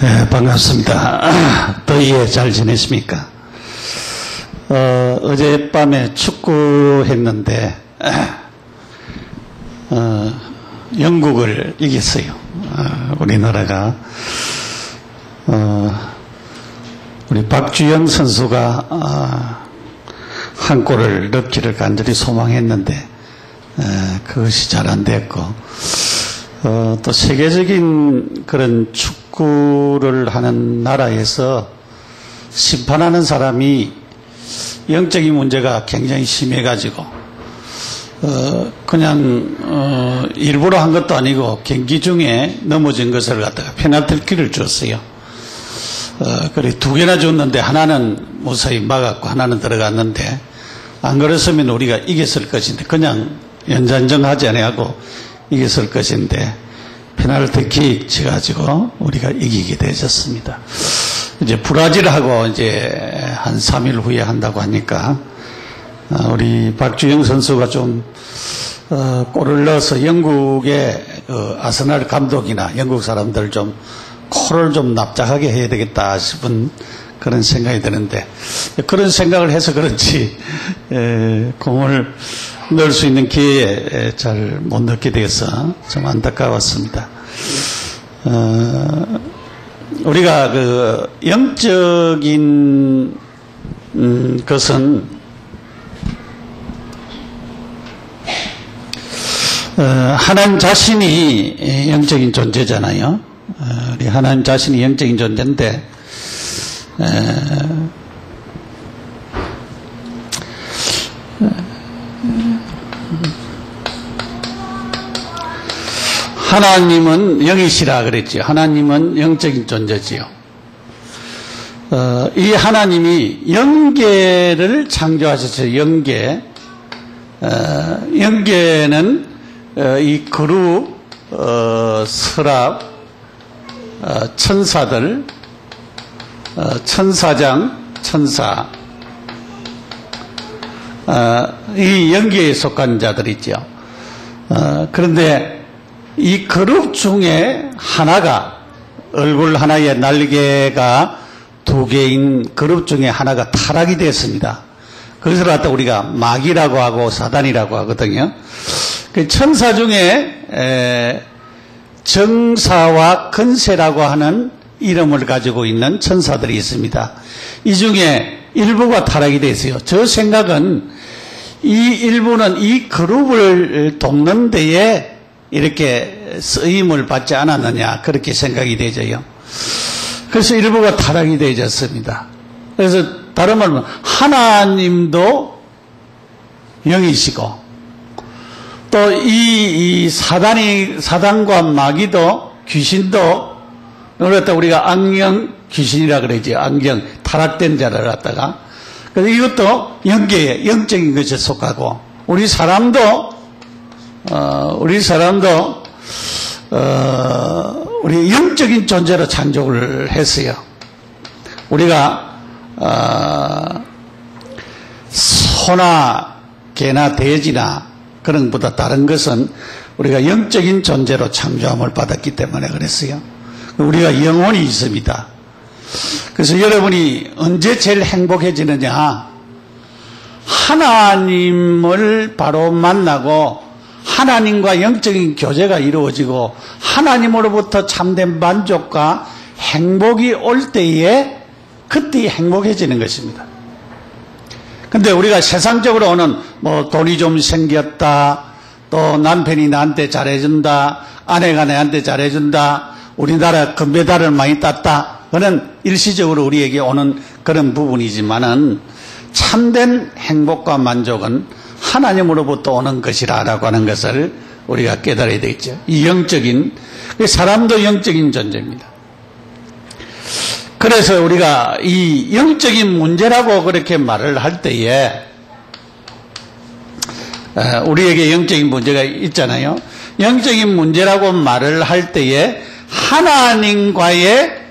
네, 반갑습니다. 더위에 잘 지내십니까? 어젯밤에 축구했는데 영국을 이겼어요. 우리나라가 우리 박주영 선수가 한 골을 넣기를 간절히 소망했는데 그것이 잘 안 됐고 또 세계적인 그런 축구를 하는 나라에서 심판하는 사람이 영적인 문제가 굉장히 심해가지고 그냥 일부러 한 것도 아니고 경기 중에 넘어진 것을 갖다가 페널티킥을 줬어요. 그래 두 개나 줬는데 하나는 무사히 막았고 하나는 들어갔는데 안 그랬으면 우리가 이겼을 것인데 그냥 연장전하지 아니하고 이겼을 것인데 페널티킥 쳐가지고 우리가 이기게 되었습니다. 이제 브라질하고 이제 한 3일 후에 한다고 하니까 우리 박주영 선수가 좀 골을 넣어서 영국의 아스날 감독이나 영국 사람들 좀 코를 좀 납작하게 해야 되겠다 싶은 그런 생각이 드는데 그런 생각을 해서 그런지 공을 넣을 수 있는 기회에 잘 못 넣게 돼서 좀 안타까웠습니다. 우리가 그 영적인 것은 하나님 자신이 영적인 존재잖아요. 우리 하나님 자신이 영적인 존재인데 하나님은 영이시라 그랬지요. 하나님은 영적인 존재지요. 이 하나님이 영계를 창조하셨어요. 영계. 영계는 이 그룹, 서랍, 천사들, 천사장, 천사, 이 영계에 속한 자들이죠. 그런데 이 그룹 중에 하나가 얼굴 하나에 날개가 두 개인 그룹 중에 하나가 타락이 됐습니다. 그것을 갖다 우리가 마귀라고 하고 사단이라고 하거든요. 그 천사 중에 정사와 근세라고 하는 이름을 가지고 있는 천사들이 있습니다. 이 중에 일부가 타락이 됐어요. 저 생각은 이 일부는 이 그룹을 돕는 데에 이렇게 쓰임을 받지 않았느냐 그렇게 생각이 되져요. 그래서 일부가 타락이 되어졌습니다. 그래서 다른 말로 하나님도 영이시고 또 이 사단과 마귀도 귀신도 우리가 악령 귀신이라 그러죠. 악령 타락된 자를 갖다가 그래서 이것도 영계에 영적인 것에 속하고 우리 사람도 우리 영적인 존재로 창조를 했어요. 우리가 소나 개나 돼지나 그런 것보다 다른 것은 우리가 영적인 존재로 창조함을 받았기 때문에 그랬어요. 우리가 영혼이 있습니다. 그래서 여러분이 언제 제일 행복해지느냐? 하나님을 바로 만나고 하나님과 영적인 교제가 이루어지고 하나님으로부터 참된 만족과 행복이 올 때에 그때 행복해지는 것입니다. 근데 우리가 세상적으로는 뭐 돈이 좀 생겼다, 또 남편이 나한테 잘해준다, 아내가 나한테 잘해준다, 우리나라 금메달을 많이 땄다, 그는 일시적으로 우리에게 오는 그런 부분이지만은 참된 행복과 만족은 하나님으로부터 오는 것이라고 하는 것을 우리가 깨달아야 되겠죠. 이 영적인, 사람도 영적인 존재입니다. 그래서 우리가 이 영적인 문제라고 그렇게 말을 할 때에 우리에게 영적인 문제가 있잖아요. 영적인 문제라고 말을 할 때에 하나님과의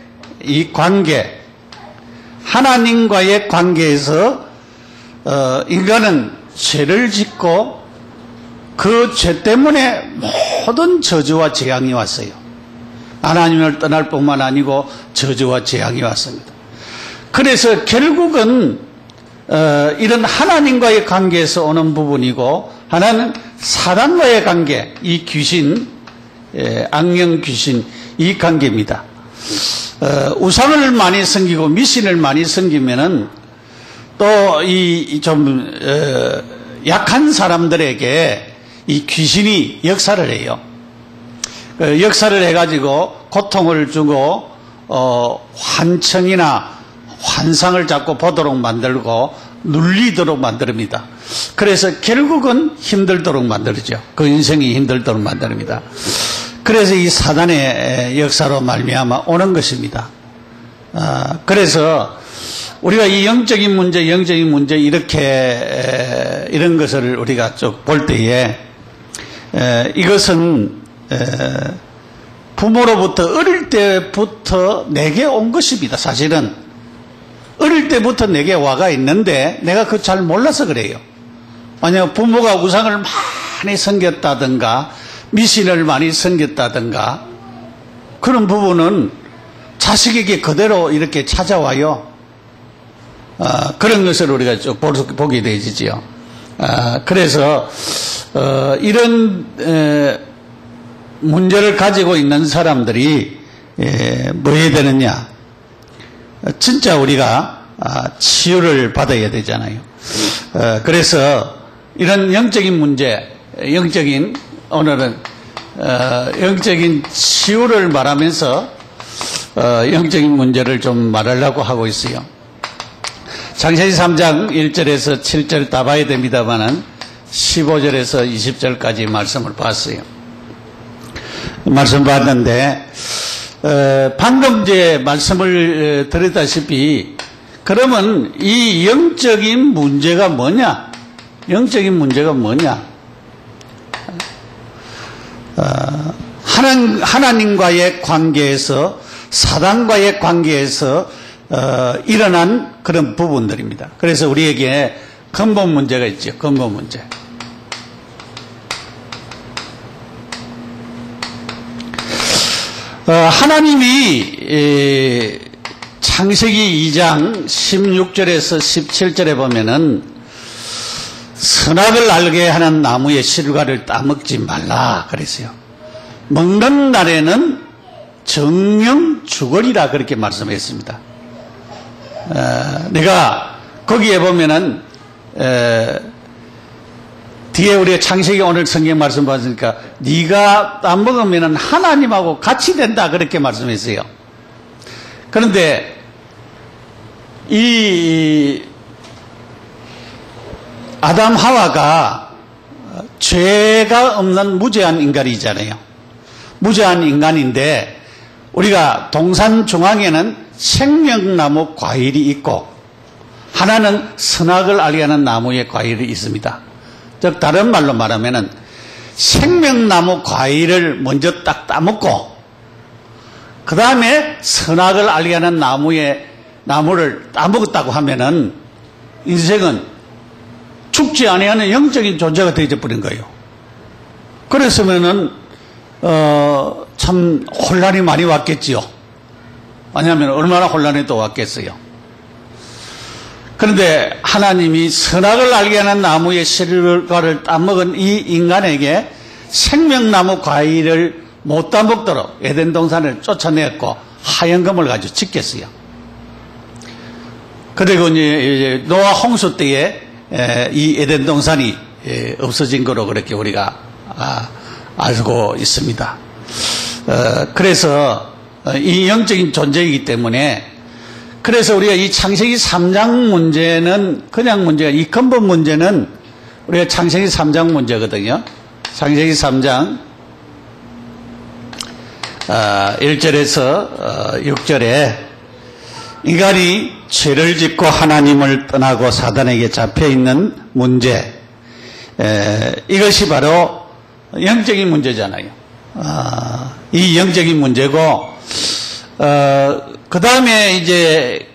이 관계, 하나님과의 관계에서 인간은 죄를 짓고 그 죄 때문에 모든 저주와 재앙이 왔어요. 하나님을 떠날 뿐만 아니고 저주와 재앙이 왔습니다. 그래서 결국은 이런 하나님과의 관계에서 오는 부분이고, 하나는 사단과의 관계, 이 귀신, 악령 귀신, 이 관계입니다. 우상을 많이 섬기고 미신을 많이 섬기면은 또 이 좀 약한 사람들에게 이 귀신이 역사를 해요. 역사를 해가지고 고통을 주고 환청이나 환상을 자꾸 보도록 만들고 눌리도록 만듭니다. 그래서 결국은 힘들도록 만들죠. 그 인생이 힘들도록 만듭니다. 그래서 이 사단의 역사로 말미암아 오는 것입니다. 그래서 우리가 이 영적인 문제 이렇게 이런 것을 우리가 쭉 볼 때에 이것은 부모로부터 어릴 때부터 내게 온 것입니다. 사실은 어릴 때부터 내게 와가 있는데 내가 그거 잘 몰라서 그래요. 만약 부모가 우상을 많이 섬겼다든가 미신을 많이 섬겼다든가 그런 부분은 자식에게 그대로 이렇게 찾아와요. 그런 것을 우리가 쭉 보게 되지요. 그래서 이런 문제를 가지고 있는 사람들이 뭐 해야 되느냐? 진짜 우리가 치유를 받아야 되잖아요. 그래서 이런 영적인 문제, 오늘은 영적인 치유를 말하면서 영적인 문제를 좀 말하려고 하고 있어요. 창세기 3장 1절에서 7절 다 봐야 됩니다만은 15절에서 20절까지 말씀을 봤어요. 말씀 봤는데 방금 이제 말씀을 드렸다시피 그러면 이 영적인 문제가 뭐냐? 영적인 문제가 뭐냐? 하나님과의 관계에서 사단과의 관계에서 일어난 그런 부분들입니다. 그래서 우리에게 근본 문제가 있죠. 근본 문제. 하나님이 창세기 2장 16절에서 17절에 보면은 선악을 알게 하는 나무의 실과를 따먹지 말라 그랬어요. 먹는 날에는 정령 죽으리라 그렇게 말씀했습니다. 내가 거기에 보면은 뒤에 우리가 창세기 오늘 성경 말씀 봤으니까 네가 안 먹으면은 하나님하고 같이 된다 그렇게 말씀했어요. 그런데 이 아담 하와가 죄가 없는 무죄한 인간이잖아요. 무죄한 인간인데 우리가 동산 중앙에는 생명나무 과일이 있고 하나는 선악을 알게 하는 나무의 과일이 있습니다. 즉 다른 말로 말하면은 생명나무 과일을 먼저 딱 따먹고 그 다음에 선악을 알게 하는 나무를 따먹었다고 하면은 인생은 죽지 아니하는 영적인 존재가 되어버린 거예요. 그랬으면은 참 혼란이 많이 왔겠지요. 왜냐하면 얼마나 혼란이 또 왔겠어요. 그런데 하나님이 선악을 알게 하는 나무의 실과를 따먹은 이 인간에게 생명나무 과일을 못 따먹도록 에덴 동산을 쫓아냈고 하얀금을 가지고 짓겠어요. 그리고 이제 노아 홍수 때에 이 에덴 동산이 없어진 거로 그렇게 우리가 알고 있습니다. 그래서 이 영적인 존재이기 때문에 그래서 우리가 이 창세기 3장 문제는 그냥 문제가 이 근본 문제는 우리가 창세기 3장 문제거든요. 창세기 3장 1절에서 6절에 인간이 죄를 짓고 하나님을 떠나고 사단에게 잡혀있는 문제, 이것이 바로 영적인 문제잖아요. 이 영적인 문제고 그 다음에 이제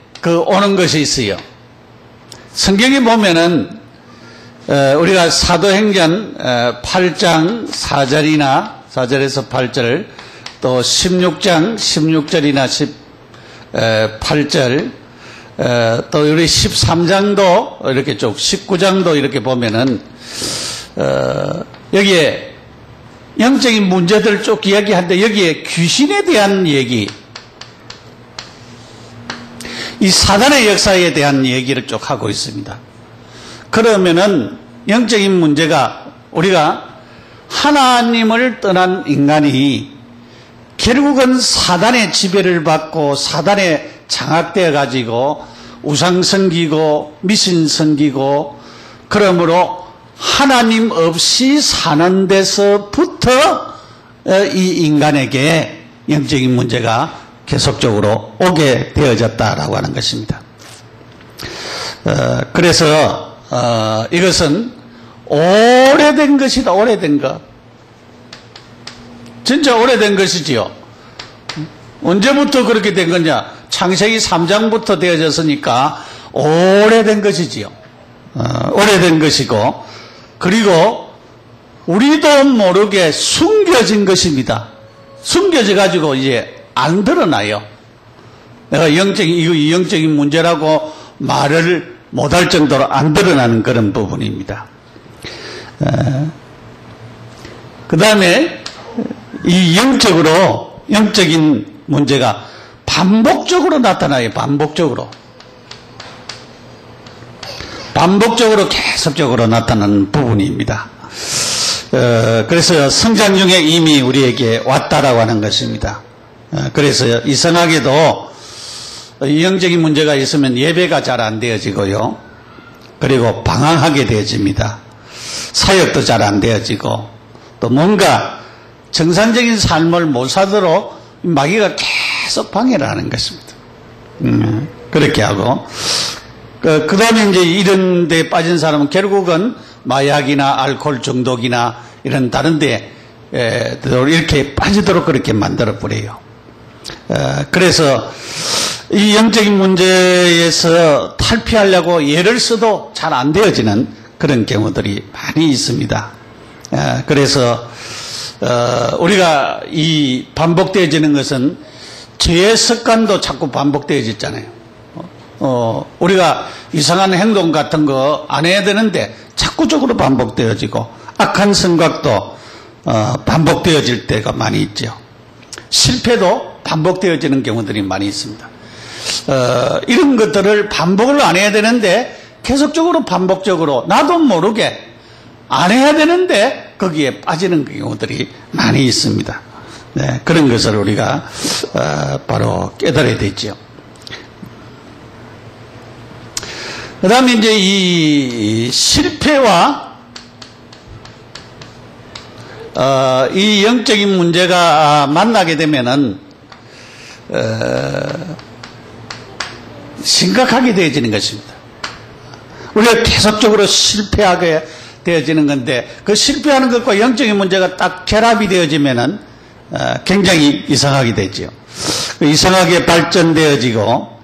오는 것이 있어요. 성경에 보면은 우리가 사도행전 8장 4절에서 8절 또 16장 16절이나 18절 또 우리 13장도 이렇게 쭉 19장도 이렇게 보면은 여기에 영적인 문제들 쭉 이야기하는데 여기에 귀신에 대한 얘기, 이 사단의 역사에 대한 얘기를 쭉 하고 있습니다. 그러면은 영적인 문제가 우리가 하나님을 떠난 인간이 결국은 사단의 지배를 받고 사단에 장악되어 가지고 우상 섬기고 미신 섬기고 그러므로 하나님 없이 사는 데서부터 이 인간에게 영적인 문제가 계속적으로 오게 되어졌다라고 하는 것입니다. 그래서 이것은 오래된 것이다. 오래된 것. 진짜 오래된 것이지요. 언제부터 그렇게 된 거냐? 창세기 3장부터 되어졌으니까 오래된 것이지요. 오래된 것이고, 그리고 우리도 모르게 숨겨진 것입니다. 숨겨져 가지고 이제 안 드러나요. 내가 이 영적인 문제라고 말을 못할 정도로 안 드러나는 그런 부분입니다. 그 다음에 이 영적인 문제가 반복적으로 나타나요. 반복적으로 계속적으로 나타나는 부분입니다. 그래서 성장 중에 이미 우리에게 왔다라고 하는 것입니다. 그래서 이상하게도 영적인 문제가 있으면 예배가 잘 안 되어지고요. 그리고 방황하게 되어집니다. 사역도 잘 안 되어지고 또 뭔가 정상적인 삶을 못 살도록 마귀가 계속 방해를 하는 것입니다. 그렇게 하고 그 다음에 이제 이런 데 빠진 사람은 결국은 마약이나 알코올 중독이나 이런 다른 데 이렇게 빠지도록 그렇게 만들어 버려요. 그래서 이 영적인 문제에서 탈피하려고 예를 써도 잘 안 되어지는 그런 경우들이 많이 있습니다. 그래서 우리가 이 반복되어지는 것은 죄의 습관도 자꾸 반복되어졌잖아요. 우리가 이상한 행동 같은 거 안 해야 되는데 자꾸적으로 반복되어지고 악한 생각도 반복되어질 때가 많이 있죠. 실패도 반복되어지는 경우들이 많이 있습니다. 이런 것들을 반복을 안 해야 되는데 계속적으로 반복적으로 나도 모르게 안 해야 되는데 거기에 빠지는 경우들이 많이 있습니다. 네, 그런 것을 우리가 바로 깨달아야 되죠. 그 다음에 이제 이 실패와 이 영적인 문제가 만나게 되면은 심각하게 되어지는 것입니다. 우리가 계속적으로 실패하게 되어지는 건데 그 실패하는 것과 영적인 문제가 딱 결합이 되어지면은 굉장히 이상하게 되죠. 이상하게 발전되어지고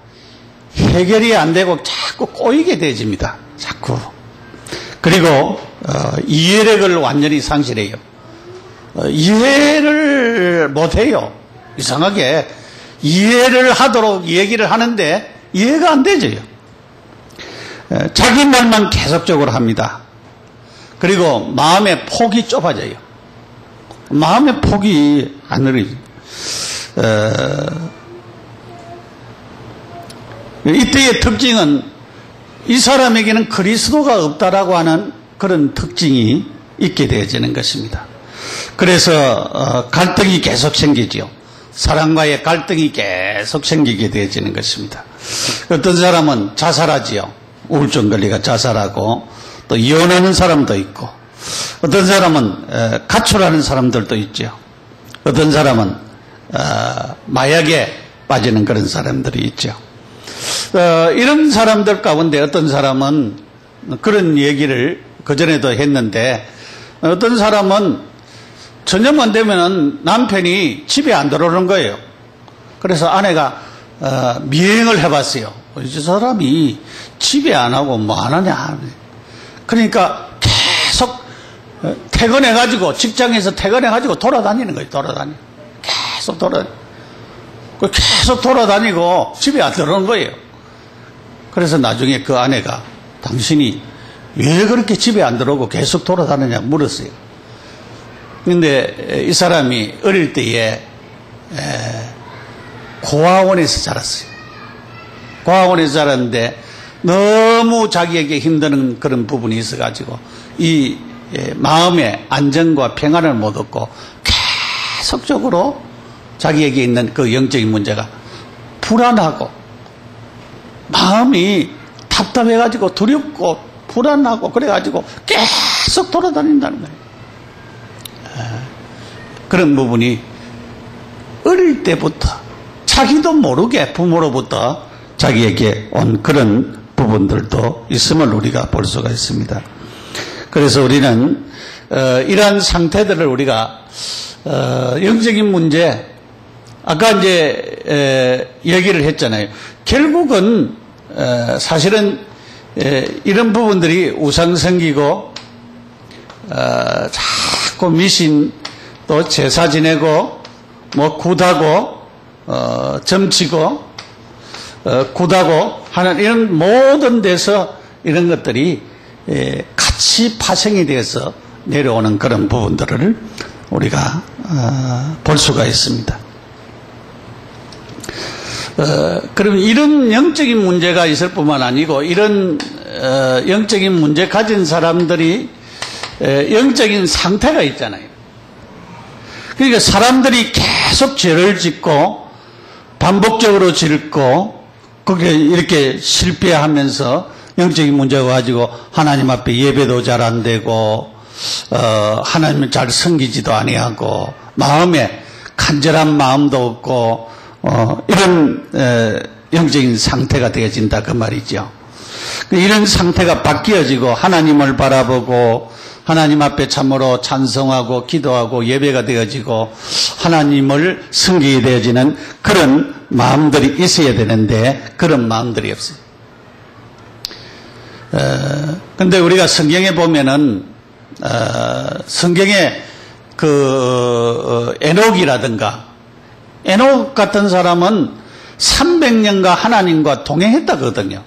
해결이 안 되고 자꾸 꼬이게 되어집니다. 자꾸. 그리고 이해력을 완전히 상실해요. 이해를 못해요. 이상하게 이해를 하도록 얘기를 하는데 이해가 안 되죠. 자기 말만 계속적으로 합니다. 그리고 마음의 폭이 좁아져요. 마음의 폭이 안 늘어요. 이때의 특징은 이 사람에게는 그리스도가 없다라고 하는 그런 특징이 있게 되어지는 것입니다. 그래서 갈등이 계속 생기죠. 사람과의 갈등이 계속 생기게 되어지는 것입니다. 어떤 사람은 자살하지요. 우울증 걸리가 자살하고 또 이혼하는 사람도 있고 어떤 사람은 가출하는 사람들도 있죠. 어떤 사람은 마약에 빠지는 그런 사람들이 있죠. 이런 사람들 가운데 어떤 사람은 그런 얘기를 그전에도 했는데 어떤 사람은 저녁만 되면은 남편이 집에 안 들어오는 거예요. 그래서 아내가 미행을 해봤어요. 이 사람이 집에 안 하고 뭐 안 하냐. 그러니까 계속 퇴근해가지고 직장에서 퇴근해가지고 돌아다니는 거예요. 계속 돌아다니고 집에 안 들어오는 거예요. 그래서 나중에 그 아내가 당신이 왜 그렇게 집에 안 들어오고 계속 돌아다니냐 물었어요. 근데 이 사람이 어릴 때에 고아원에서 자랐어요. 고아원에서 자랐는데 너무 자기에게 힘드는 그런 부분이 있어가지고 이 마음의 안정과 평안을 못 얻고 계속적으로 자기에게 있는 그 영적인 문제가 불안하고 마음이 답답해가지고 두렵고 불안하고 그래가지고 계속 돌아다닌다는 거예요. 그런 부분이 어릴 때부터 자기도 모르게 부모로부터 자기에게 온 그런 부분들도 있음을 우리가 볼 수가 있습니다. 그래서 우리는 이러한 상태들을 우리가 영적인 문제, 아까 이제 얘기를 했잖아요. 결국은 사실은 이런 부분들이 우상성기고 자꾸 미신 또 제사 지내고 뭐 굿하고 점치고 굿하고 하는 이런 모든 데서 이런 것들이 같이 파생이 돼서 내려오는 그런 부분들을 우리가 볼 수가 있습니다. 그럼 이런 영적인 문제가 있을 뿐만 아니고 이런 영적인 문제 가진 사람들이 영적인 상태가 있잖아요. 그러니까 사람들이 계속 죄를 짓고 반복적으로 짓고 그게 이렇게 실패하면서 영적인 문제가 가지고 하나님 앞에 예배도 잘 안 되고 하나님을 잘 섬기지도 아니하고 마음에 간절한 마음도 없고 이런 영적인 상태가 되어진다 그 말이죠. 이런 상태가 바뀌어지고 하나님을 바라보고 하나님 앞에 참으로 찬송하고 기도하고 예배가 되어지고 하나님을 섬기게 되어지는 그런 마음들이 있어야 되는데 그런 마음들이 없어요. 근데 우리가 성경에 보면은 성경에 그 에녹이라든가 에녹 같은 사람은 300년간 하나님과 동행했다거든요.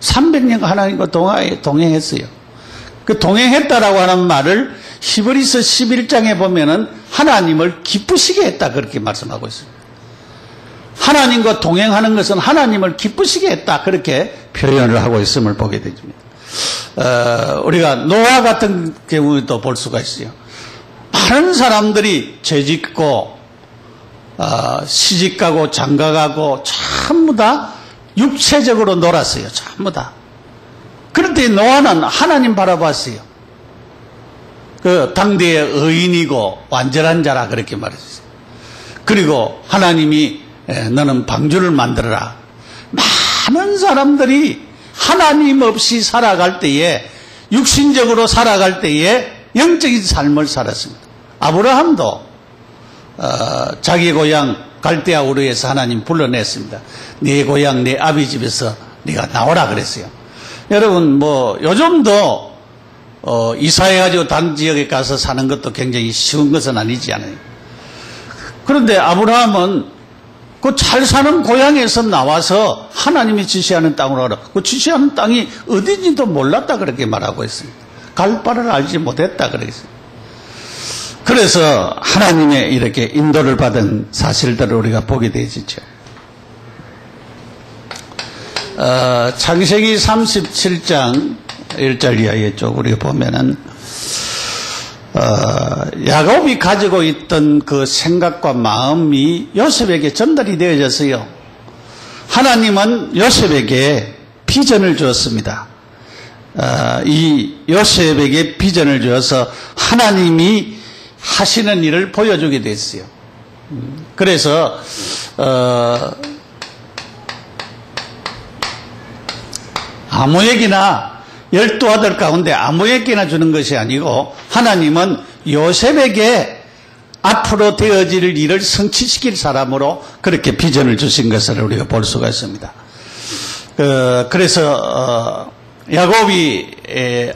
300년간 하나님과 동행했어요. 그 동행했다라고 하는 말을 히브리서 11장에 보면은 하나님을 기쁘시게 했다 그렇게 말씀하고 있습니다. 하나님과 동행하는 것은 하나님을 기쁘시게 했다 그렇게 표현을 하고 있음을 보게 됩니다. 우리가 노아 같은 경우도 볼 수가 있어요. 많은 사람들이 죄짓고 시집가고 장가가고 전부 다 육체적으로 놀았어요. 전부 다. 그런데 노아는 하나님 바라봤어요. 그 당대의 의인이고 완전한 자라 그렇게 말했어요. 그리고 하나님이 너는 방주를 만들어라. 많은 사람들이 하나님 없이 살아갈 때에 육신적으로 살아갈 때에 영적인 삶을 살았습니다. 아브라함도 자기 고향 갈대아 우르에서 하나님 불러냈습니다. 네 고향 내 아비 집에서 네가 나오라 그랬어요. 여러분 뭐 요즘도 이사해가지고 다른 지역에 가서 사는 것도 굉장히 쉬운 것은 아니지 않아요. 그런데 아브라함은 그 잘 사는 고향에서 나와서 하나님이 지시하는 땅으로 가라. 그 지시하는 땅이 어딘지도 몰랐다 그렇게 말하고 있습니다. 갈 바를 알지 못했다 그랬어요. 그래서 하나님의 이렇게 인도를 받은 사실들을 우리가 보게 되지죠. 창세기 37장 1절 이하의 쪽 우리가 보면은 야곱이 가지고 있던 그 생각과 마음이 요셉에게 전달이 되어졌어요. 하나님은 요셉에게 비전을 주었습니다. 이 요셉에게 비전을 주어서 하나님이 하시는 일을 보여주게 됐어요. 그래서 아무에게나 12아들 가운데 아무에게나 주는 것이 아니고 하나님은 요셉에게 앞으로 되어질 일을 성취시킬 사람으로 그렇게 비전을 주신 것을 우리가 볼 수가 있습니다. 그래서 야곱이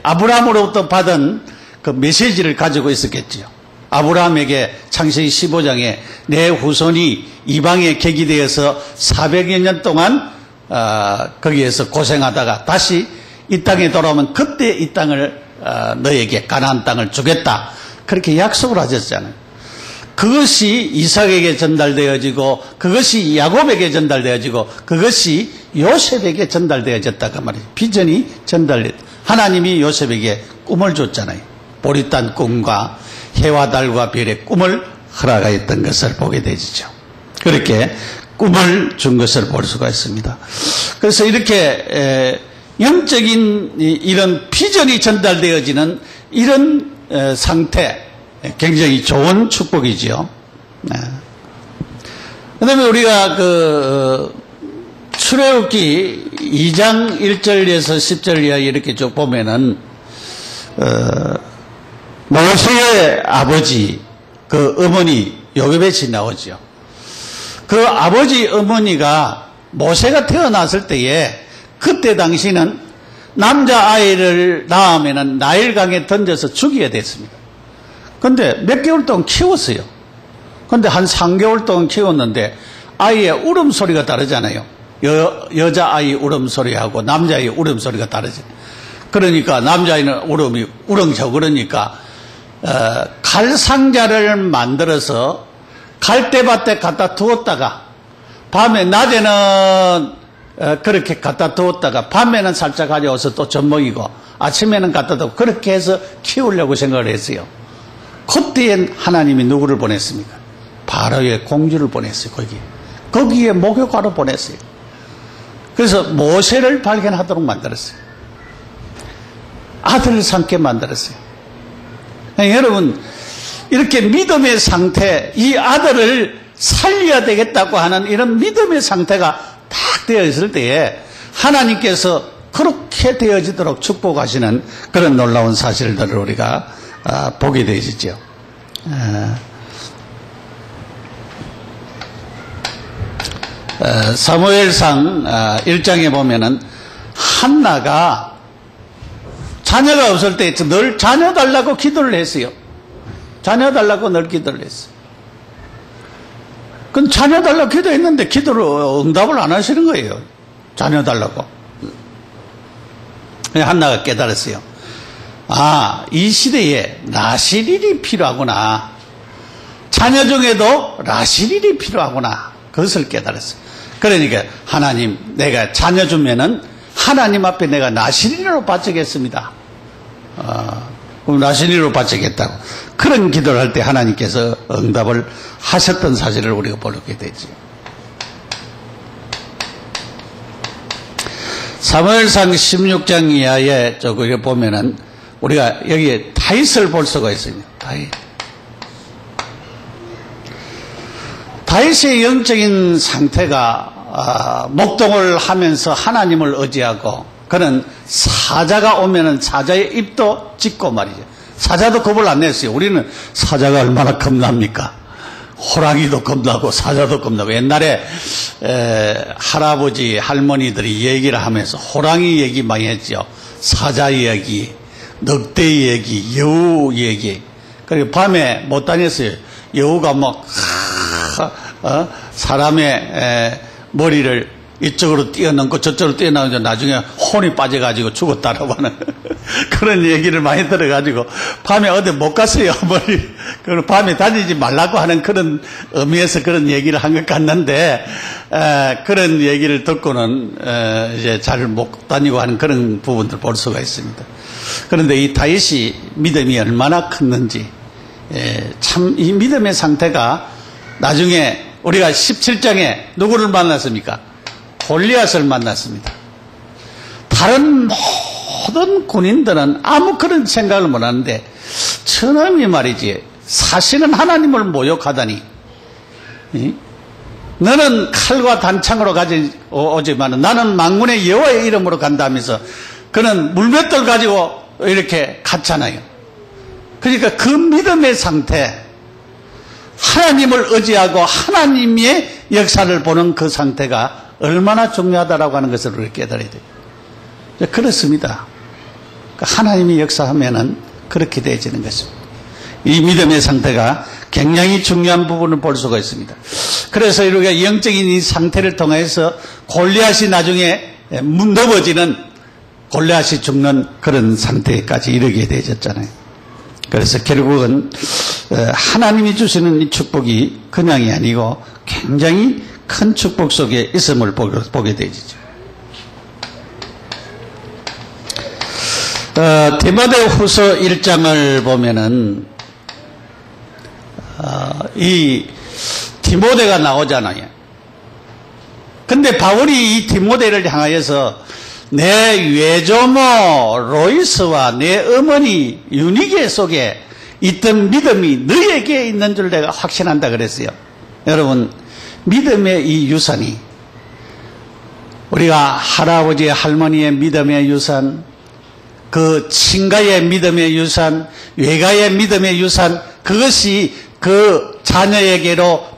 아브라함으로부터 받은 그 메시지를 가지고 있었겠지요. 아브라함에게 창세기 15장에 내 후손이 이방에 객이 되어서 400여 년 동안 거기에서 고생하다가 다시 이 땅에 돌아오면 그때 이 땅을 너에게 가나안 땅을 주겠다. 그렇게 약속을 하셨잖아요. 그것이 이삭에게 전달되어지고 그것이 야곱에게 전달되어지고 그것이 요셉에게 전달되어졌다가 말이에요. 비전이 전달됐다. 하나님이 요셉에게 꿈을 줬잖아요. 보릿단 꿈과 해와 달과 별의 꿈을 허락하였던 것을 보게 되죠. 그렇게 꿈을 준 것을 볼 수가 있습니다. 그래서 이렇게 영적인 이런 비전이 전달되어지는 이런 상태, 굉장히 좋은 축복이지요. 그 다음에 우리가 출애굽기 2장 1절에서 10절 이하 이렇게 쭉 보면은, 모세의 아버지, 그 어머니, 요게벳이 나오죠. 그 아버지 어머니가 모세가 태어났을 때에 그때 당시는 남자아이를 낳으면은 나일강에 던져서 죽여야 됐습니다. 근데 몇 개월 동안 키웠어요. 근데 한 3개월 동안 키웠는데 아이의 울음소리가 다르잖아요. 여자아이 울음소리하고 남자아이 울음소리가 다르죠. 그러니까 남자아이는 울음이 우렁쳐 그러니까 갈상자를 만들어서 갈대밭에 갖다 두었다가 밤에 낮에는 그렇게 갖다 두었다가 밤에는 살짝 가져와서 또 젖먹이고 아침에는 갖다 두고 그렇게 해서 키우려고 생각을 했어요. 그때엔 하나님이 누구를 보냈습니까? 바로의 공주를 보냈어요. 거기에 목욕하러 보냈어요. 그래서 모세를 발견하도록 만들었어요. 아들을 삼게 만들었어요. 여러분 이렇게 믿음의 상태, 이 아들을 살려야 되겠다고 하는 이런 믿음의 상태가 딱 되어 있을 때에 하나님께서 그렇게 되어지도록 축복하시는 그런 놀라운 사실들을 우리가 보게 되시죠. 사무엘상 1장에 보면은 한나가 자녀가 없을 때 늘 자녀 달라고 기도를 했어요. 자녀 달라고 늘 기도를 했어요. 그럼 자녀 달라고 기도했는데 기도를 응답을 안 하시는 거예요. 자녀 달라고. 한나가 깨달았어요. 아, 이 시대에 라실일이 필요하구나. 자녀 중에도 라실일이 필요하구나. 그것을 깨달았어요. 그러니까 하나님, 내가 자녀 주면은 하나님 앞에 내가 라실일로 바치겠습니다. 그럼 라실일로 바치겠다고. 그런 기도를 할 때 하나님께서 응답을 하셨던 사실을 우리가 보게 되죠. 사무엘상 16장 이하에 저기 보면은 우리가 여기에 다윗을 볼 수가 있습니다. 다윗의 영적인 상태가 목동을 하면서 하나님을 의지하고 그는 사자가 오면은 사자의 입도 찢고 말이죠. 사자도 겁을 안 냈어요. 우리는 사자가 얼마나 겁납니까? 호랑이도 겁나고 사자도 겁나고. 옛날에 할아버지 할머니들이 얘기를 하면서 호랑이 얘기 많이 했죠. 사자 얘기, 늑대 얘기, 여우 얘기. 그리고 밤에 못 다녔어요. 여우가 막 사람의 머리를 이쪽으로 뛰어넘고 저쪽으로 뛰어넘고 나중에 혼이 빠져가지고 죽었다라고 하는 그런 얘기를 많이 들어가지고 밤에 어디 못 갔어요. 그리고 밤에 다니지 말라고 하는 그런 의미에서 그런 얘기를 한 것 같는데 그런 얘기를 듣고는 이제 잘 못 다니고 하는 그런 부분들 볼 수가 있습니다. 그런데 이 다윗이 믿음이 얼마나 컸는지 참 이 믿음의 상태가 나중에 우리가 17장에 누구를 만났습니까? 골리앗을 만났습니다. 다른 모든 군인들은 아무 그런 생각을 못 하는데 저놈이 말이지 사실은 하나님을 모욕하다니 너는 칼과 단창으로 오지만 나는 만군의 여호와의 이름으로 간다면서 그는 물맷돌 가지고 이렇게 갔잖아요. 그러니까 그 믿음의 상태, 하나님을 의지하고 하나님의 역사를 보는 그 상태가 얼마나 중요하다라고 하는 것을 우리가 깨달아야 돼요. 그렇습니다. 하나님이 역사하면은 그렇게 되어지는 것입니다. 이 믿음의 상태가 굉장히 중요한 부분을 볼 수가 있습니다. 그래서 우리가 영적인 이 상태를 통해서 골리앗이 나중에 넘어지는, 골리앗이 죽는 그런 상태까지 이르게 되었잖아요. 그래서 결국은 하나님이 주시는 이 축복이 그냥이 아니고 굉장히 큰 축복 속에 있음을 보게 되죠. 디모데후서 1장을 보면은 이 디모데가 나오잖아요. 근데 바울이 이 디모데를 향하여서 내 외조모 로이스와 내 어머니 유니게 속에 있던 믿음이 너에게 있는 줄 내가 확신한다 그랬어요. 여러분, 믿음의 이 유산이, 우리가 할아버지 할머니의 믿음의 유산, 그 친가의 믿음의 유산, 외가의 믿음의 유산, 그것이 그 자녀에게로,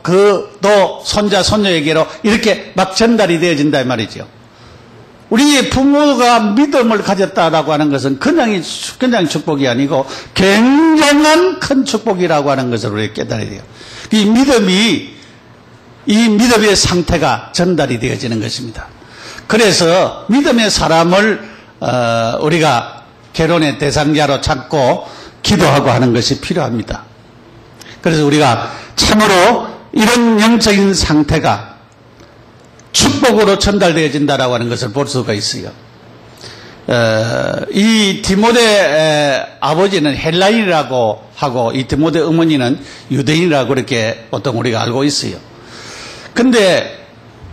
또 손자 손녀에게로 이렇게 막 전달이 되어진다 이 말이죠. 우리 부모가 믿음을 가졌다라고 하는 것은 그냥 축복이 아니고 굉장한 큰 축복이라고 하는 것을 우리가 깨달아야 돼요. 이 믿음의 상태가 전달이 되어지는 것입니다. 그래서 믿음의 사람을 우리가 결혼의 대상자로 찾고 기도하고 하는 것이 필요합니다. 그래서 우리가 참으로 이런 영적인 상태가 축복으로 전달되어진다라고 하는 것을 볼 수가 있어요. 이 디모데 아버지는 헬라인이라고 하고 이 디모데 어머니는 유대인이라고 그렇게 보통 우리가 알고 있어요. 근데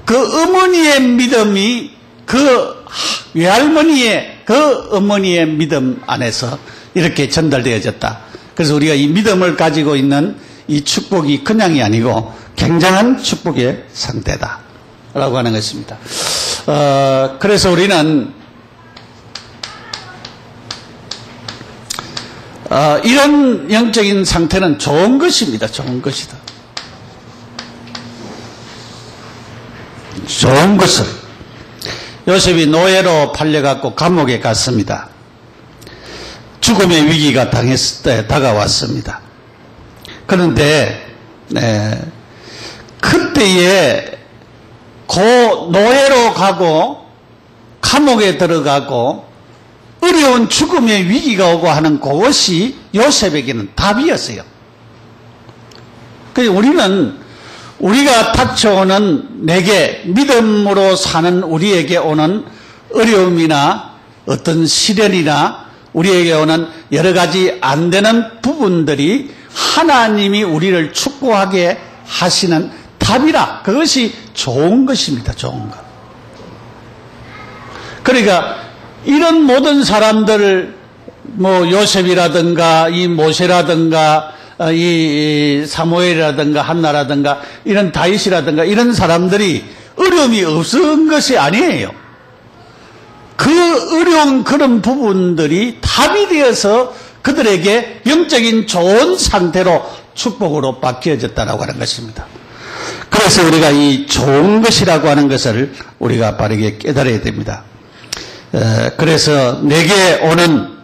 그 어머니의 믿음이 그 외할머니의 그 어머니의 믿음 안에서 이렇게 전달되어졌다. 그래서 우리가 이 믿음을 가지고 있는 이 축복이 그냥이 아니고 굉장한 축복의 상태다 라고 하는 것입니다. 그래서 우리는 이런 영적인 상태는 좋은 것입니다. 좋은 것이다. 좋은 것을. 요셉이 노예로 팔려갖고 감옥에 갔습니다. 죽음의 위기가 당했을 때 다가왔습니다. 그런데 그때에 노예로 가고 감옥에 들어가고 어려운 죽음의 위기가 오고 하는 그것이 요셉에게는 답이었어요. 그래서 우리가 닥쳐오는 내게 믿음으로 사는 우리에게 오는 어려움이나 어떤 시련이나 우리에게 오는 여러 가지 안 되는 부분들이 하나님이 우리를 축복하게 하시는 답이라. 그것이 좋은 것입니다. 좋은 것. 그러니까 이런 모든 사람들, 요셉이라든가 이 모세라든가 이 사무엘이라든가 한나라든가 이런 다윗이라든가 이런 사람들이 어려움이 없은 것이 아니에요. 그 어려운 그런 부분들이 답이 되어서 그들에게 영적인 좋은 상태로 축복으로 바뀌어졌다라고 하는 것입니다. 그래서 우리가 이 좋은 것이라고 하는 것을 우리가 바르게 깨달아야 됩니다. 그래서 내게 오는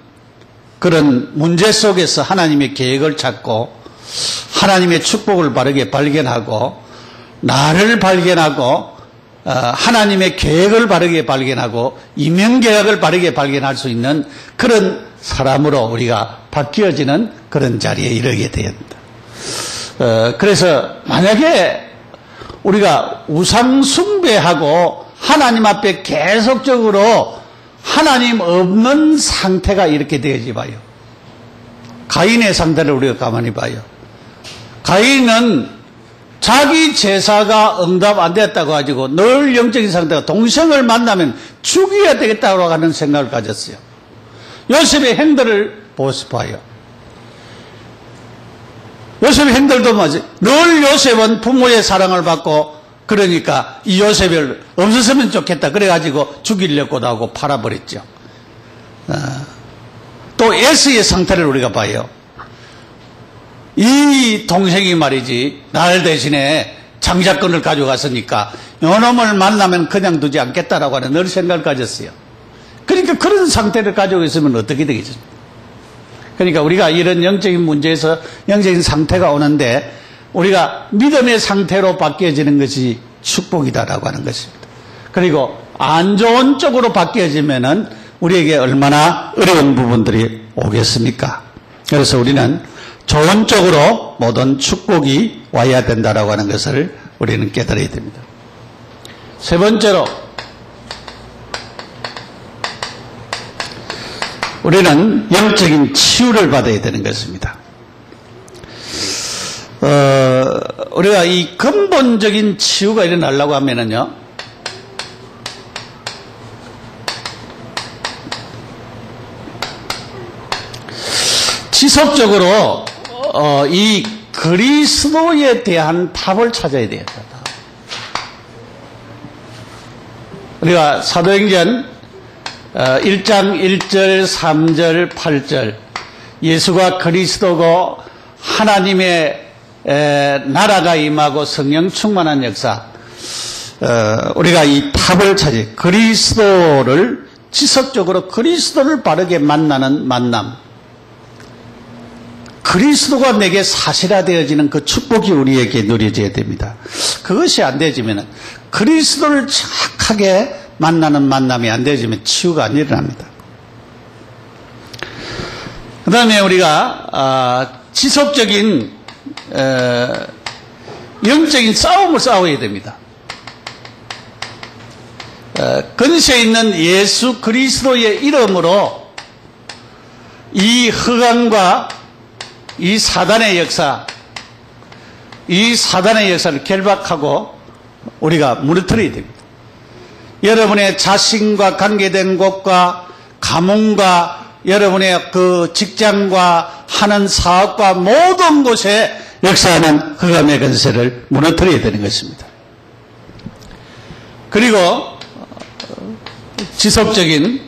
그런 문제 속에서 하나님의 계획을 찾고 하나님의 축복을 바르게 발견하고 나를 발견하고 하나님의 계획을 바르게 발견하고 이면계획을 바르게 발견할 수 있는 그런 사람으로 우리가 바뀌어지는 그런 자리에 이르게 됩니다. 그래서 만약에 우리가 우상 숭배하고 하나님 앞에 계속적으로 하나님 없는 상태가 이렇게 되어지 봐요. 가인의 상태를 우리가 가만히 봐요. 가인은 자기 제사가 응답 안 됐다고 가지고 늘 영적인 상태가 동생을 만나면 죽여야 되겠다고 하는 생각을 가졌어요. 요셉의 행들을 보십봐요. 요셉의 행들도 맞아요. 늘 요셉은 부모의 사랑을 받고 그러니까 이 요셉을 없었으면 좋겠다 그래가지고 죽이려고도 하고 팔아버렸죠. 또 에스의 상태를 우리가 봐요. 이 동생이 말이지 날 대신에 장자권을 가져갔으니까 요놈을 만나면 그냥 두지 않겠다라고 하는 늘 생각을 가졌어요. 그러니까 그런 상태를 가지고 있으면 어떻게 되겠습니까? 그러니까 우리가 이런 영적인 문제에서 영적인 상태가 오는데 우리가 믿음의 상태로 바뀌어지는 것이 축복이다라고 하는 것입니다. 그리고 안 좋은 쪽으로 바뀌어지면은 우리에게 얼마나 어려운 부분들이 오겠습니까? 그래서 우리는 좋은 쪽으로 모든 축복이 와야 된다라고 하는 것을 우리는 깨달아야 됩니다. 세 번째로 우리는 영적인 치유를 받아야 되는 것입니다. 우리가 이 근본적인 치유가 일어나려고 하면은요, 지속적으로 이 그리스도에 대한 답을 찾아야 돼요. 우리가 사도행전 1장 1절, 3절, 8절 예수가 그리스도고 하나님의 나라가 임하고 성령 충만한 역사, 우리가 이 답을 찾아 그리스도를 지속적으로 그리스도를 바르게 만나는 만남, 그리스도가 내게 사실화되어지는 그 축복이 우리에게 누려져야 됩니다. 그것이 안 되어지면 그리스도를 정확하게 만나는 만남이 안 되어지면 치유가 안 일어납니다. 그 다음에 우리가 지속적인 영적인 싸움을 싸워야 됩니다. 근세 있는 예수 그리스도의 이름으로 이 흑암과 이 사단의 역사를 결박하고 우리가 무너뜨려야 됩니다. 여러분의 자신과 관계된 곳과 가문과 여러분의 그 직장과 하는 사업과 모든 곳에 역사하는 흑암의 권세를 무너뜨려야 되는 것입니다. 그리고 지속적인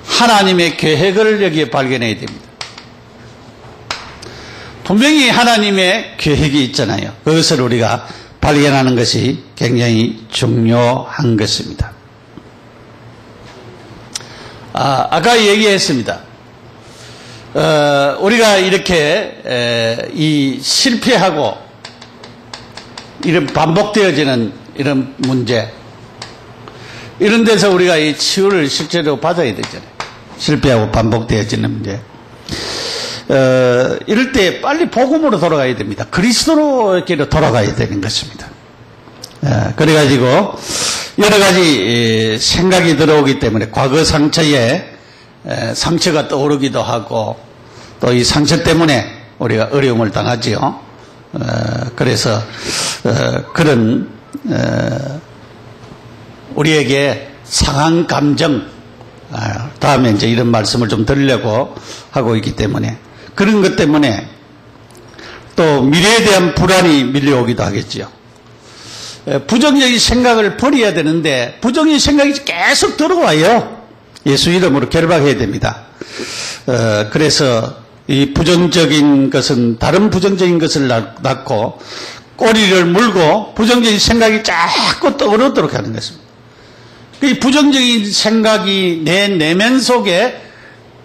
하나님의 계획을 여기에 발견해야 됩니다. 분명히 하나님의 계획이 있잖아요. 그것을 우리가 발견하는 것이 굉장히 중요한 것입니다. 아까 얘기했습니다. 우리가 이렇게 이 실패하고 이런 반복되어지는 이런 문제, 이런 데서 우리가 이 치유를 실제로 받아야 되잖아요. 실패하고 반복되어지는 문제. 이럴 때 빨리 복음으로 돌아가야 됩니다. 그리스도로께로 돌아가야 되는 것입니다. 그래가지고 여러 가지 생각이 들어오기 때문에 과거 상처에 상처가 떠오르기도 하고 또 이 상처 때문에 우리가 어려움을 당하지요. 그래서 그런 우리에게 상한 감정, 다음에 이제 이런 말씀을 좀 드리려고 하고 있기 때문에 그런 것 때문에 또 미래에 대한 불안이 밀려오기도 하겠지요. 부정적인 생각을 버려야 되는데 부정적인 생각이 계속 들어와요. 예수 이름으로 결박해야 됩니다. 그래서 이 부정적인 것은 다른 부정적인 것을 낳고 꼬리를 물고 부정적인 생각이 자꾸 떠오르도록 하는 것입니다. 이 부정적인 생각이 내 내면 속에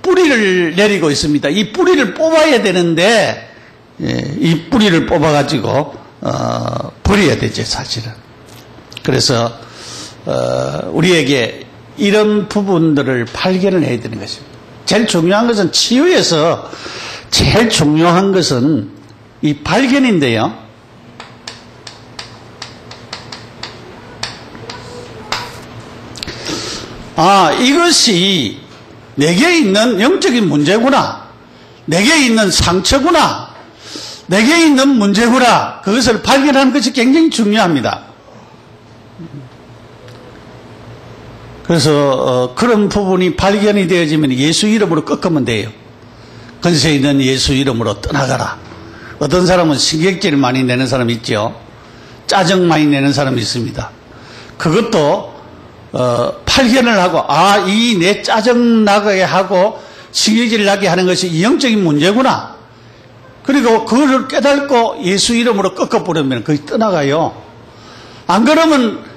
뿌리를 내리고 있습니다. 이 뿌리를 뽑아야 되는데 이 뿌리를 뽑아가지고 버려야 되죠, 사실은. 그래서 우리에게 이런 부분들을 발견을 해야 되는 것입니다. 제일 중요한 것은 치유에서 제일 중요한 것은 이 발견인데요. 이것이 내게 있는 영적인 문제구나, 내게 있는 상처구나, 내게 있는 문제구나, 그것을 발견하는 것이 굉장히 중요합니다. 그래서 그런 부분이 발견이 되어지면 예수 이름으로 꺾으면 돼요. 근세 있는 예수 이름으로 떠나가라. 어떤 사람은 신경질을 많이 내는 사람이 있죠. 짜증 많이 내는 사람이 있습니다. 그것도 발견을 하고 이 내 짜증 나게 하고 신경질 나게 하는 것이 영적인 문제구나. 그리고 그걸 깨닫고 예수 이름으로 꺾어버리면 거의 떠나가요. 안 그러면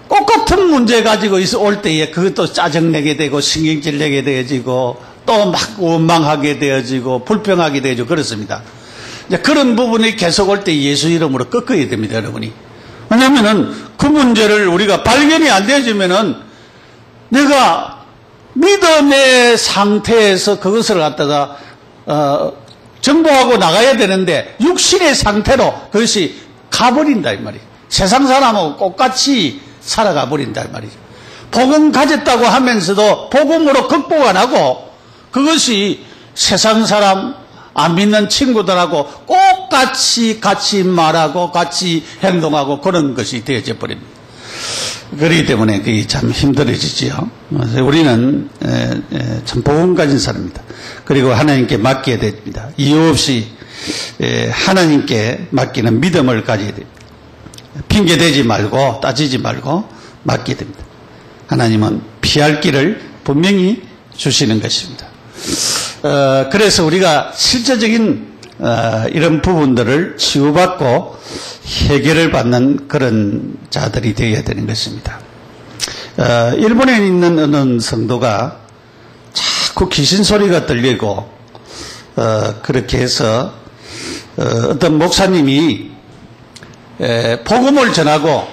똑같은 문제 가지고 올 때에 그것도 짜증내게 되고 신경질 내게 되어지고 또 막 원망하게 되어지고 불평하게 되어지고 그렇습니다. 이제 그런 부분이 계속 올 때 예수 이름으로 꺾어야 됩니다, 여러분이. 왜냐면은 그 문제를 우리가 발견이 안 되어지면은 내가 믿음의 상태에서 그것을 갖다가 정복하고 나가야 되는데 육신의 상태로 그것이 가버린다 이 말이에요. 세상 사람하고 똑같이 살아가 버린다 이 말이죠. 복음 가졌다고 하면서도 복음으로 극복 안 하고 그것이 세상 사람 안 믿는 친구들하고 똑같이 같이 말하고 같이 행동하고 그런 것이 되어져 버립니다. 그렇기 때문에 그게 참 힘들어지지요. 우리는 참 복음 가진 사람입니다. 그리고 하나님께 맡겨야 됩니다. 이유 없이 하나님께 맡기는 믿음을 가져야 됩니다. 핑계대지 말고 따지지 말고 맡겨야 됩니다. 하나님은 피할 길을 분명히 주시는 것입니다. 그래서 우리가 실제적인 이런 부분들을 치유받고 해결을 받는 그런 자들이 되어야 되는 것입니다. 일본에 있는 어느 성도가 자꾸 귀신 소리가 들리고 그렇게 해서 어떤 목사님이 복음을 전하고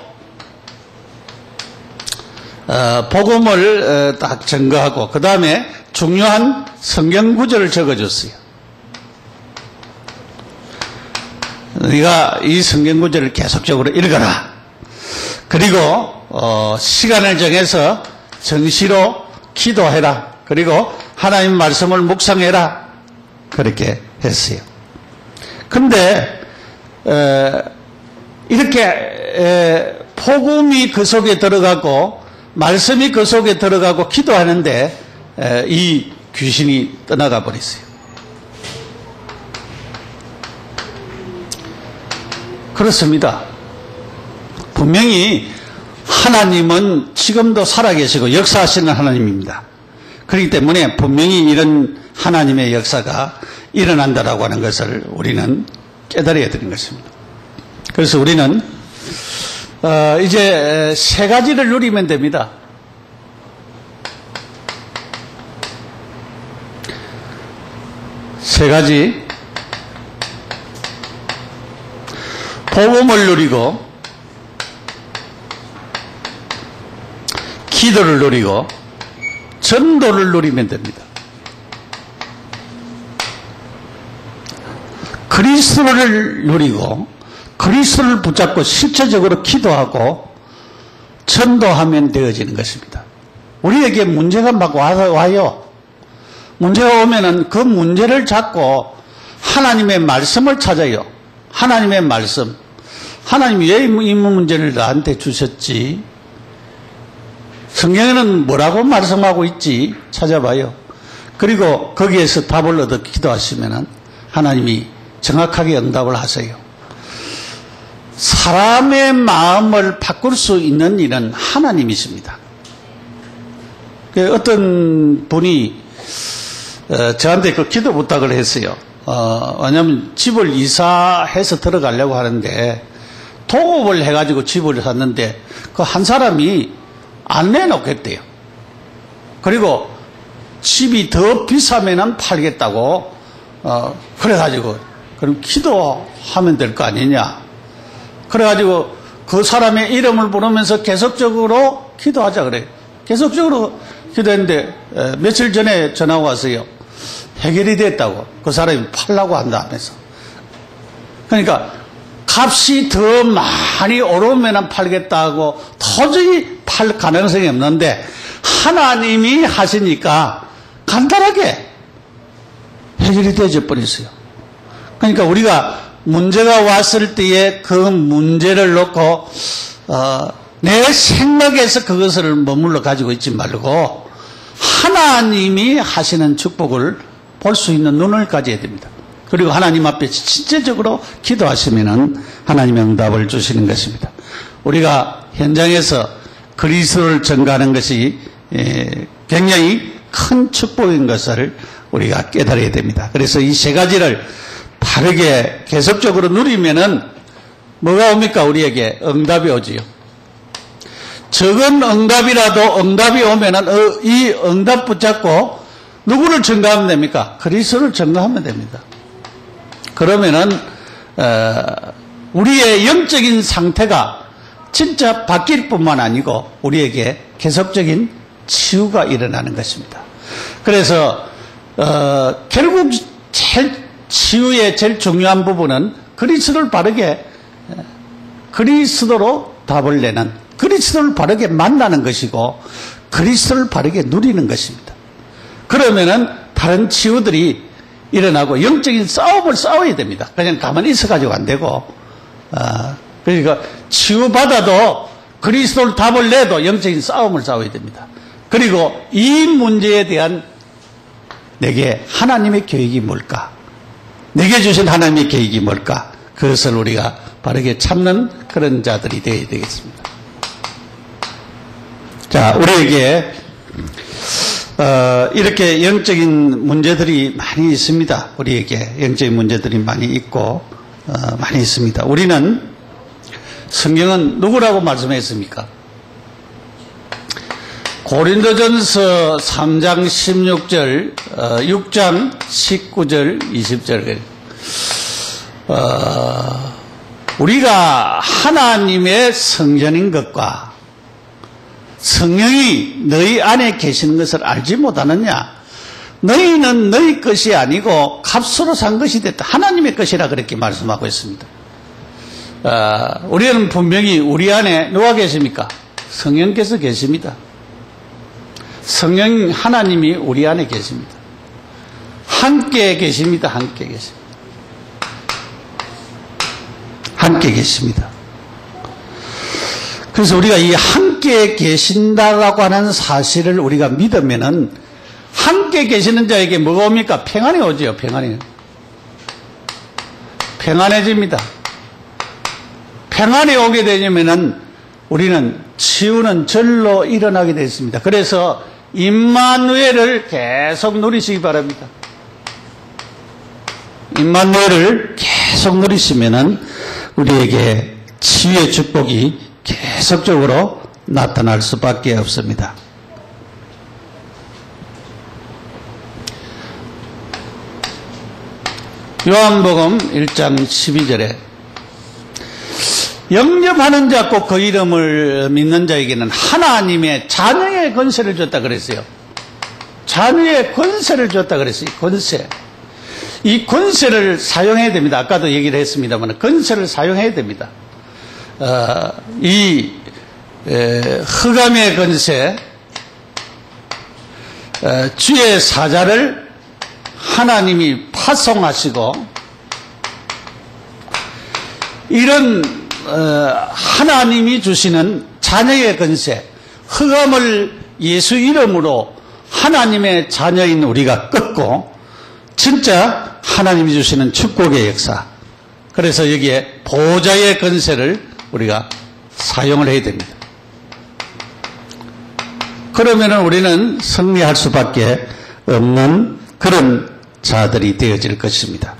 복음을 딱 증거하고 그 다음에 중요한 성경 구절을 적어줬어요. 네가 이 성경 구절을 계속적으로 읽어라. 그리고 시간을 정해서 정시로 기도해라. 그리고 하나님 말씀을 묵상해라. 그렇게 했어요. 근데 이렇게 복음이 그 속에 들어가고 말씀이 그 속에 들어가고 기도하는데 이 귀신이 떠나가 버렸어요. 그렇습니다. 분명히 하나님은 지금도 살아계시고 역사하시는 하나님입니다. 그렇기 때문에 분명히 이런 하나님의 역사가 일어난다라고 하는 것을 우리는 깨달아야 되는 것입니다. 그래서 우리는 이제 세 가지를 누리면 됩니다. 세 가지. 복음을 누리고 기도를 누리고 전도를 누리면 됩니다. 그리스도를 누리고 그리스도를 붙잡고 실체적으로 기도하고 전도하면 되어지는 것입니다. 우리에게 문제가 막 와요. 문제가 오면은 그 문제를 잡고 하나님의 말씀을 찾아요. 하나님의 말씀. 하나님이 왜 이 문제를 나한테 주셨지? 성경에는 뭐라고 말씀하고 있지? 찾아봐요. 그리고 거기에서 답을 얻어 기도하시면은 하나님이 정확하게 응답을 하세요. 사람의 마음을 바꿀 수 있는 일은 하나님이십니다. 어떤 분이 저한테 그 기도 부탁을 했어요. 왜냐하면 집을 이사해서 들어가려고 하는데 도급을 해가지고 집을 샀는데 그 한 사람이 안 내놓겠대요. 그리고 집이 더 비싸면 팔겠다고 그래가지고 그럼 기도하면 될 거 아니냐. 그래가지고 그 사람의 이름을 부르면서 계속적으로 기도하자 그래요. 계속적으로 기도했는데 며칠 전에 전화가 왔어요. 해결이 됐다고. 그 사람이 팔라고 한다 하면서. 그러니까 값이 더 많이 오르면 팔겠다고 도저히 팔 가능성이 없는데 하나님이 하시니까 간단하게 해결이 되어 버렸어요. 그러니까 우리가 문제가 왔을 때에 그 문제를 놓고 내 생각에서 그것을 머물러 가지고 있지 말고 하나님이 하시는 축복을 볼 수 있는 눈을 가져야 됩니다. 그리고 하나님 앞에 실제적으로 기도하시면 하나님의 응답을 주시는 것입니다. 우리가 현장에서 그리스도를 전가하는 것이 굉장히 큰 축복인 것을 우리가 깨달아야 됩니다. 그래서 이 세 가지를 바르게 계속적으로 누리면은 뭐가 옵니까? 우리에게 응답이 오지요. 적은 응답이라도 응답이 오면은 이 응답 붙잡고 누구를 증거하면 됩니까? 그리스도를 증거하면 됩니다. 그러면은 우리의 영적인 상태가 진짜 바뀔 뿐만 아니고 우리에게 계속적인 치유가 일어나는 것입니다. 그래서 결국 치유의 제일 중요한 부분은 그리스도를 바르게 그리스도로 답을 내는, 그리스도를 바르게 만나는 것이고 그리스도를 바르게 누리는 것입니다. 그러면은 다른 치유들이 일어나고 영적인 싸움을 싸워야 됩니다. 그냥 가만히 있어가지고 안 되고, 그러니까 치유받아도 그리스도를 답을 내도 영적인 싸움을 싸워야 됩니다. 그리고 이 문제에 대한 내게 하나님의 계획이 뭘까? 내게 주신 하나님의 계획이 뭘까? 그것을 우리가 바르게 참는 그런 자들이 되어야 되겠습니다. 자, 우리에게 이렇게 영적인 문제들이 많이 있습니다. 우리에게 영적인 문제들이 많이 있고 많이 있습니다. 우리는 성경은 누구라고 말씀했습니까? 고린도전서 3장 16절, 6장 19절, 20절. 우리가 하나님의 성전인 것과 성령이 너희 안에 계시는 것을 알지 못하느냐? 너희는 너희 것이 아니고 값으로 산 것이 됐다. 하나님의 것이라 그렇게 말씀하고 있습니다. 우리는 분명히 우리 안에 누가 계십니까? 성령께서 계십니다. 성령 하나님이 우리 안에 계십니다. 함께 계십니다. 함께 계십니다. 함께 계십니다. 그래서 우리가 이 함께 계신다라고 하는 사실을 우리가 믿으면은 함께 계시는 자에게 뭐가 옵니까? 평안이 오죠. 평안이. 평안해집니다. 평안이 오게 되면은 우리는 치유는 절로 일어나게 되어 있습니다. 그래서 임마누엘을 계속 누리시기 바랍니다. 임마누엘을 계속 누리시면은 우리에게 치유의 축복이 계속적으로 나타날 수밖에 없습니다. 요한복음 1장 12절에 영접하는 자 꼭 그 이름을 믿는 자에게는 하나님의 자녀의 권세를 줬다 그랬어요. 자녀의 권세를 줬다 그랬어요. 권세. 이 권세를 사용해야 됩니다. 아까도 얘기를 했습니다만 권세를 사용해야 됩니다. 이 흑암의 권세, 주의 사자를 하나님이 파송하시고 이런 하나님이 주시는 자녀의 권세, 흑암을 예수 이름으로 하나님의 자녀인 우리가 끊고 진짜 하나님이 주시는 축복의 역사, 그래서 여기에 보호자의 권세를 우리가 사용을 해야 됩니다. 그러면 우리는 승리할 수밖에 없는 그런 자들이 되어질 것입니다.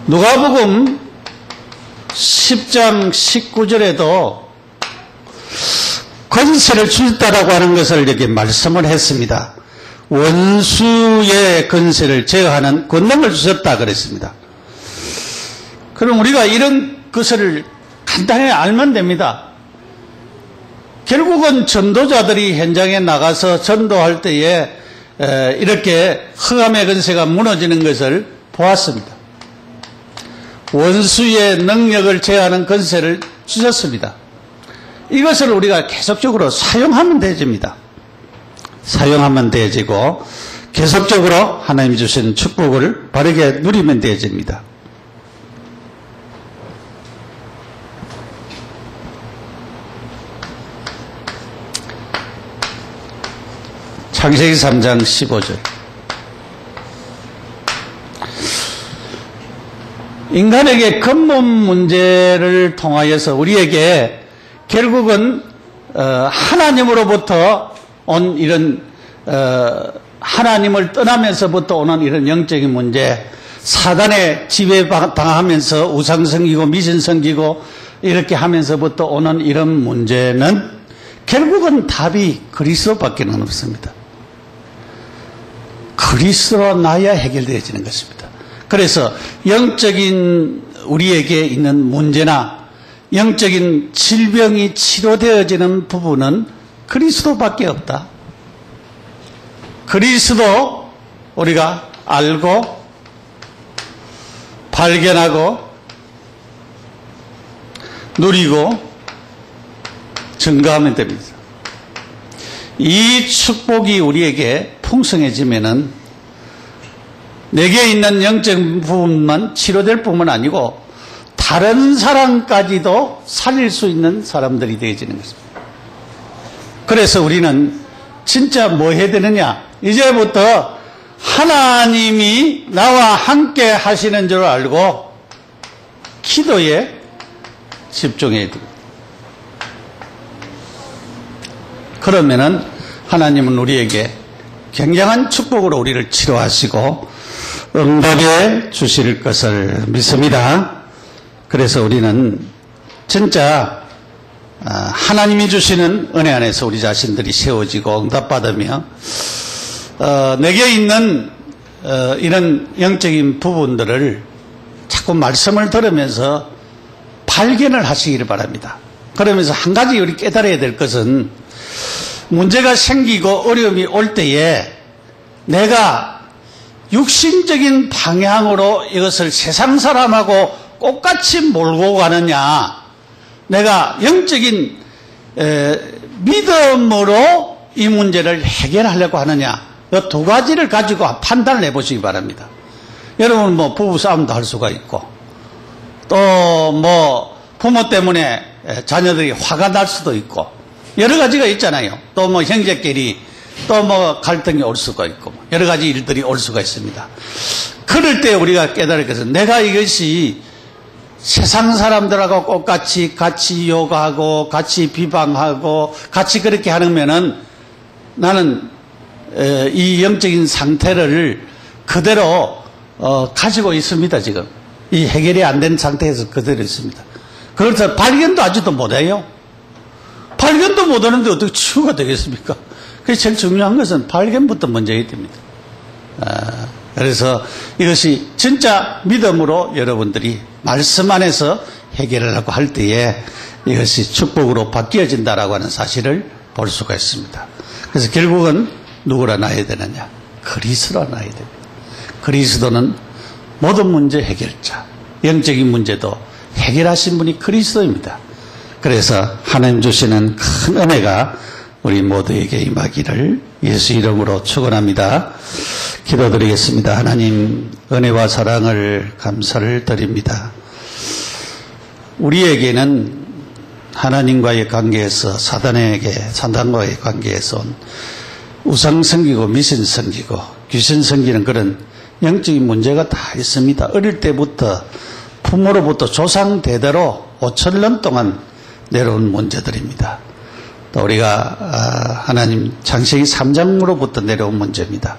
누가복음 10장 19절에도 권세를 주셨다라고 하는 것을 이렇게 말씀을 했습니다. 원수의 권세를 제어하는 권능을 주셨다 그랬습니다. 그럼 우리가 이런 것을 간단히 알면 됩니다. 결국은 전도자들이 현장에 나가서 전도할 때에 이렇게 흑암의 권세가 무너지는 것을 보았습니다. 원수의 능력을 제어하는 권세를 주셨습니다. 이것을 우리가 계속적으로 사용하면 되집니다. 사용하면 되어지고 계속적으로 하나님 주신 축복을 바르게 누리면 되어집니다. 창세기 3장 15절. 인간에게 근본 문제를 통하여서 우리에게 결국은 하나님으로부터 온 이런 하나님을 떠나면서부터 오는 이런 영적인 문제, 사단의 지배당하면서 우상성기고 미신성기고 이렇게 하면서부터 오는 이런 문제는 결국은 답이 그리스도밖에는 없습니다. 그리스도가 나야 해결되어지는 것입니다. 그래서 영적인 우리에게 있는 문제나 영적인 질병이 치료되어지는 부분은 그리스도밖에 없다. 그리스도 우리가 알고 발견하고 누리고 증거하면 됩니다. 이 축복이 우리에게 풍성해지면은 내게 있는 영적 부분만 치료될 뿐만 아니고 다른 사람까지도 살릴 수 있는 사람들이 되어지는 것입니다. 그래서 우리는 진짜 뭐 해야 되느냐? 이제부터 하나님이 나와 함께 하시는 줄 알고 기도에 집중해야 됩니다. 그러면은 하나님은 우리에게 굉장한 축복으로 우리를 치료하시고 응답해 주실 것을 믿습니다. 그래서 우리는 진짜 하나님이 주시는 은혜 안에서 우리 자신들이 세워지고 응답받으며 내게 있는 이런 영적인 부분들을 자꾸 말씀을 들으면서 발견을 하시기를 바랍니다. 그러면서 한 가지 우리 깨달아야 될 것은 문제가 생기고 어려움이 올 때에 내가 육신적인 방향으로 이것을 세상 사람하고 똑같이 몰고 가느냐, 내가 영적인 믿음으로 이 문제를 해결하려고 하느냐, 이 두 가지를 가지고 판단을 해보시기 바랍니다. 여러분 뭐 부부싸움도 할 수가 있고 또 뭐 부모 때문에 자녀들이 화가 날 수도 있고 여러 가지가 있잖아요. 또 뭐 형제끼리 또 뭐 갈등이 올 수가 있고 여러 가지 일들이 올 수가 있습니다. 그럴 때 우리가 깨달을 것은 내가 이것이 세상 사람들하고 똑같이 같이 욕하고 같이 비방하고 같이 그렇게 하면은 나는 이 영적인 상태를 그대로 가지고 있습니다. 지금 이 해결이 안 된 상태에서 그대로 있습니다. 그래서 발견도 아직도 못해요. 발견도 못하는데 어떻게 치유가 되겠습니까? 그래서 제일 중요한 것은 발견부터 먼저 해야 됩니다. 그래서 이것이 진짜 믿음으로 여러분들이 말씀 안에서 해결하려고 할 때에 이것이 축복으로 바뀌어진다라고 하는 사실을 볼 수가 있습니다. 그래서 결국은 누구라 나야 되느냐? 그리스도라 나야 됩니다. 그리스도는 모든 문제 해결자, 영적인 문제도 해결하신 분이 그리스도입니다. 그래서 하나님 주시는 큰 은혜가 우리 모두에게 임하기를 예수 이름으로 축원합니다. 기도드리겠습니다. 하나님 은혜와 사랑을 감사를 드립니다. 우리에게는 하나님과의 관계에서 사단과의 관계에서 온 우상 섬기고 미신 섬기고 귀신 섬기는 그런 영적인 문제가 다 있습니다. 어릴 때부터 부모로부터 조상 대대로 5,000년 동안 내려온 문제들입니다. 또 우리가 하나님 창세기 3장으로부터 내려온 문제입니다.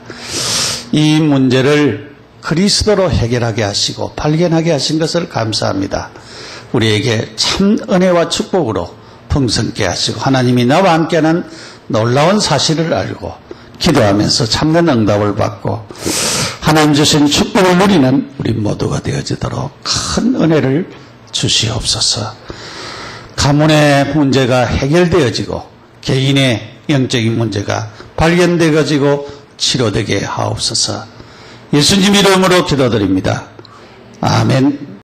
이 문제를 그리스도로 해결하게 하시고 발견하게 하신 것을 감사합니다. 우리에게 참 은혜와 축복으로 풍성케 하시고 하나님이 나와 함께하는 놀라운 사실을 알고 기도하면서 참된 응답을 받고 하나님 주신 축복을 누리는 우리 모두가 되어지도록 큰 은혜를 주시옵소서. 가문의 문제가 해결되어지고 개인의 영적인 문제가 발견되어지고 치료되게 하옵소서. 예수님 이름으로 기도드립니다. 아멘.